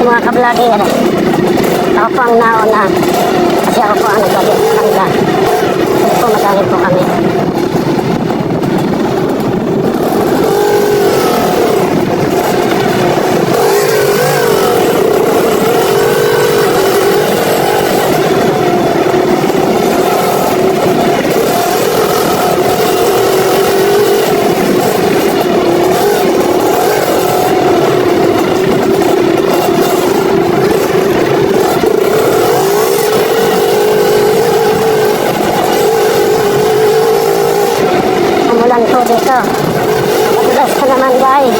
mga ka-vlogger. Ako po ang nauna. Kasi ako po ang nagkabit sa kanila. Kasi po madami po kami. Dito. Madulas pa naman guys.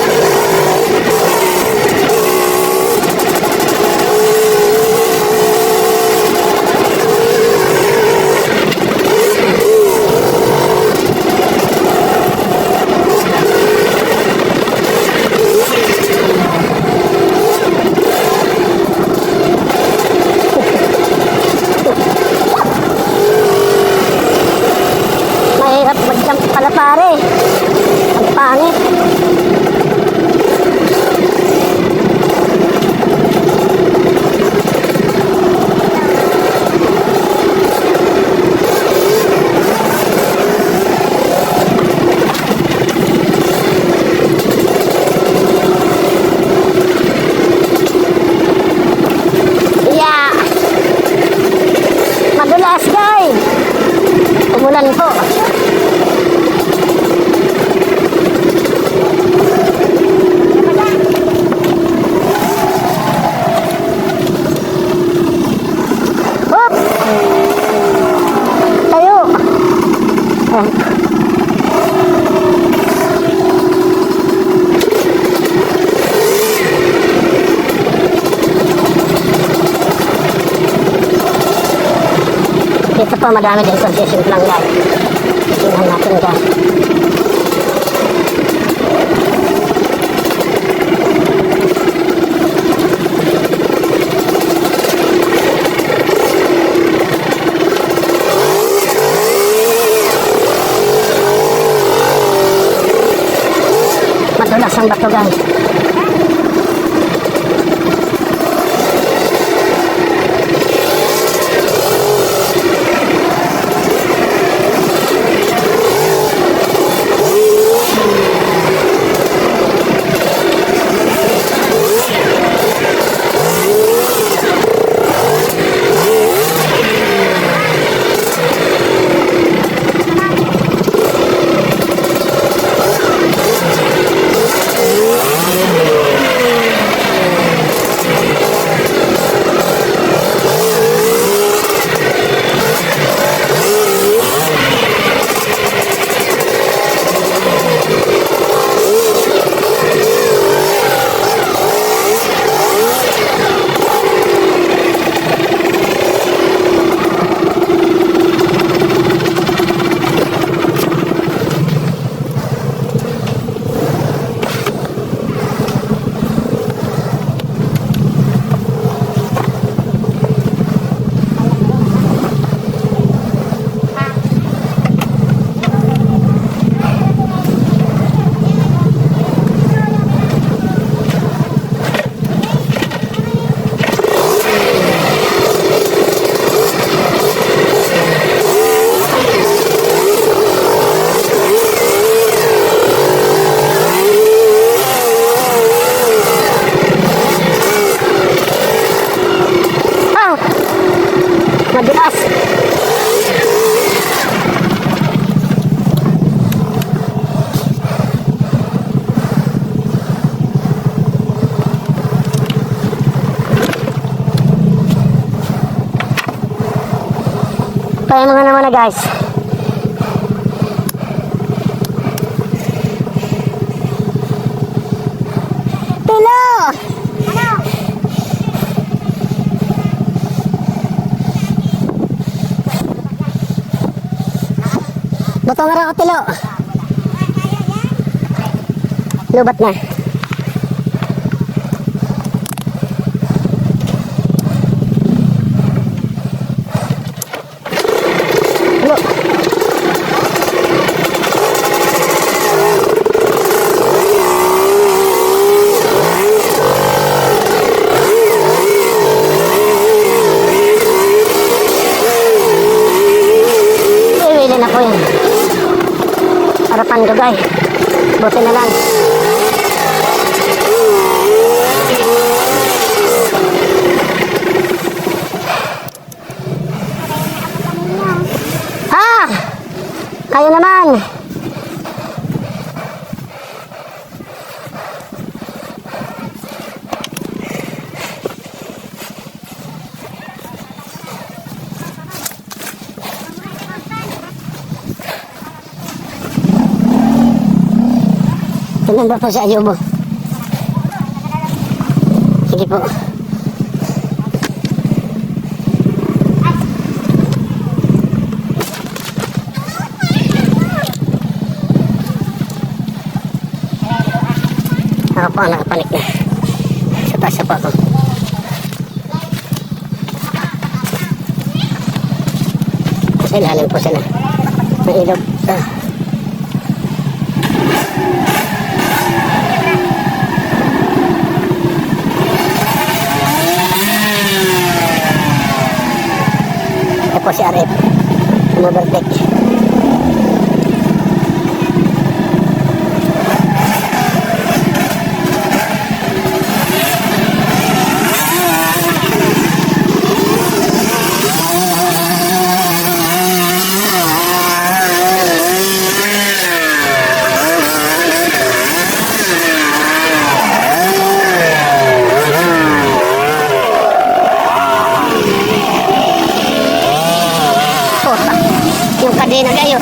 Mahirap mag-jump pala pare. Ang pangit. Yeah. Madulas guys. Umulan po. Dito po madami din concession lang guys. Tingnan natin guys. Madulas ang bato guys. Madulas. Kaya mga naman na guys. Tilo! Ano? Botong nga ako tilo. Lubat na. ang dugay. Buti na lang. Ah! Kayo naman. Tingnan ba po si Ayubo? Sige po. Ako po ang nakapanik na. Sa taas po ako. Sa ilalim po sila. May ilog. Ito po si RF. Overtake. Yung kadena kayo.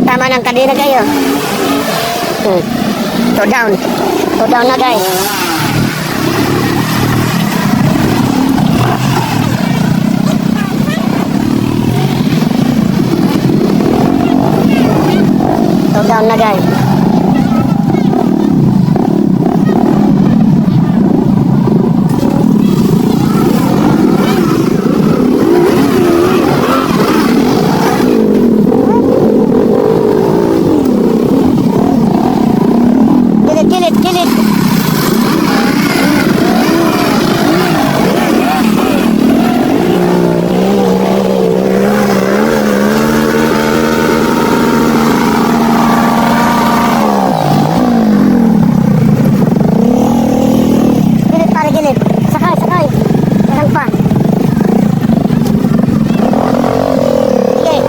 Tama ng kadena kayo. Two down. Two down na guys. Two down na guys. Kilit. Gilid. Sakay. Sarang pa. Sige.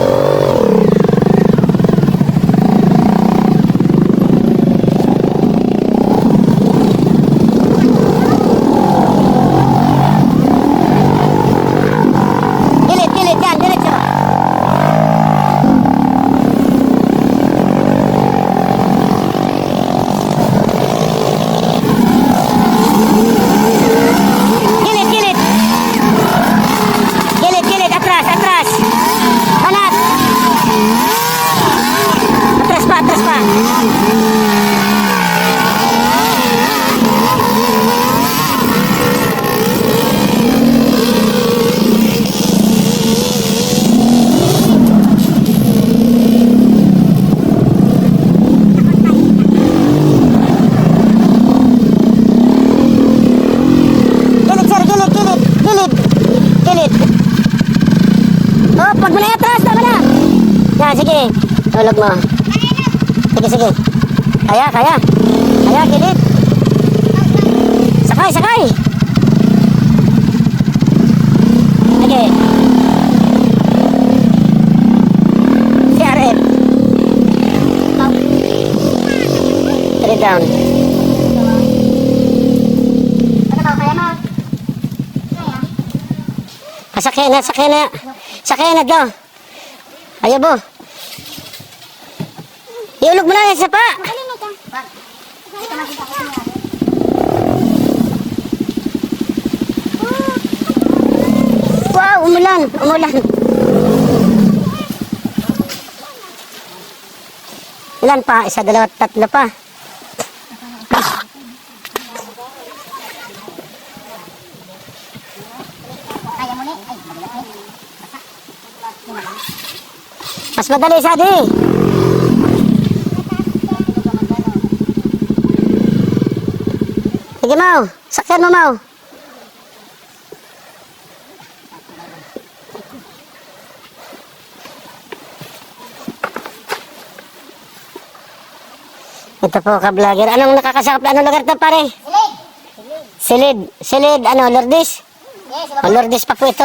Gilid yan, diretso. Gilid, atras. Kanan. Atras pa. Gilid. Oh, pag mo na atras, tama na. Yan, sige. Tulog mo. Sige. Kaya, gilid. Sakay. Sige. CRF. 3 down. Sakay na daw. Ayaw po. Iulog mo na yung sapa. Wow, umulan. Ilan pa? 1, 2, 3 pa. Mas madali sa di. Sige, Mau. Sakyan mo, Mau. Ito po ka-vlogger. Anong nakakasakop na? Anong lugar to pare? Silid. Silid, ano, Lourdes? O, Lourdes pa po ito.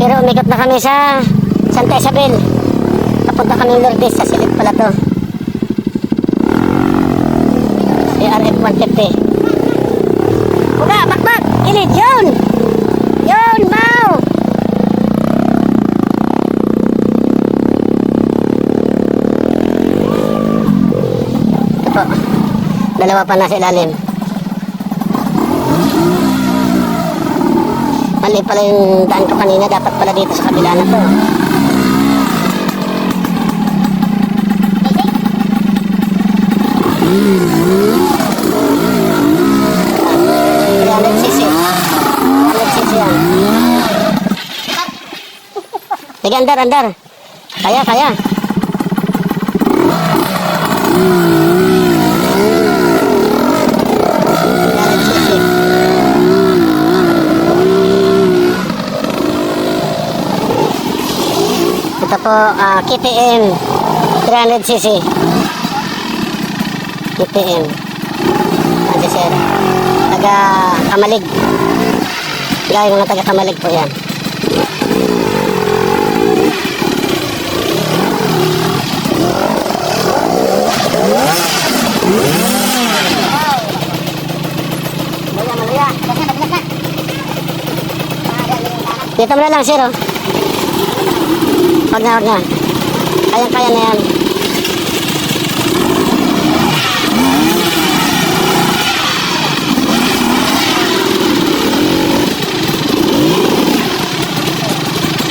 Pero umikot na kami sa Santa Isabel. Papunta kami Lourdes, sa Silid pala to. RF 150. Buka, bakbak! Ilid, yun! Yun, mau! Ito po. Dalawa pa nasa ilalim. Mali pala yung daan ko kanina. Dapat pala dito sa kabila na to. Sige, andar. Kaya. Ito po, KTM 300cc. KTM. Ano sir? Taga Kamalig. Gaya mga taga Kamalig po yan. Dito mo na lang, sir, oh. Wag na. Kaya na yan.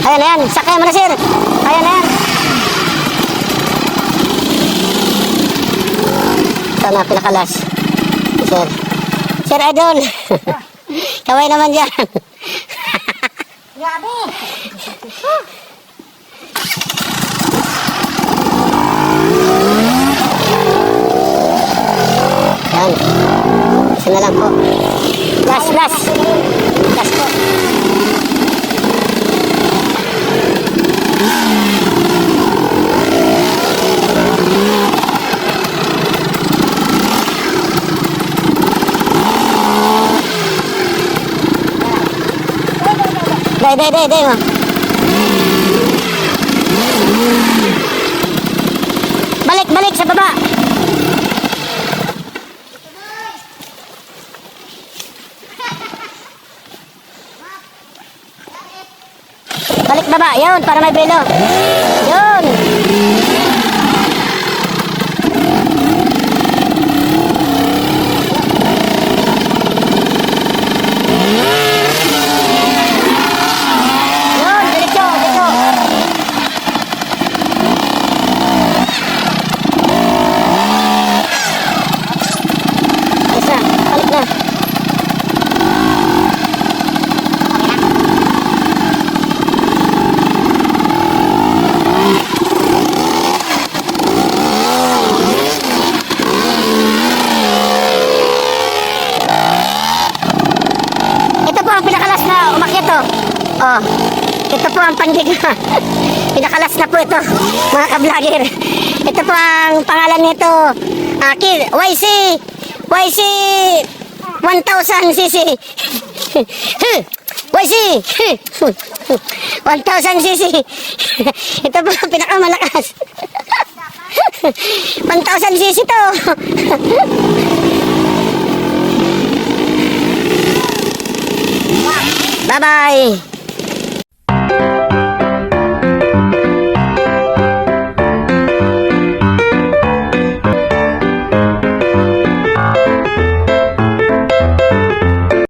Kaya na yan. Sakay mo na, sir. Kaya na yan. Ito na, pinakalas. Sir. Sir Idol. Kaway naman dyan. Grabe! Yan. Isa na lang po. Last po. Day mo. Balik sa baba. Balik baba, yun, para may belo. Yun. Oh, ito po ang pandiga. Pinakalas na po ito, mga ka-vlogger. Ito po ang pangalan nito. YC 1000cc. YC 1000cc. Ito po ang pinakamalakas. 1000cc to. Bye-bye.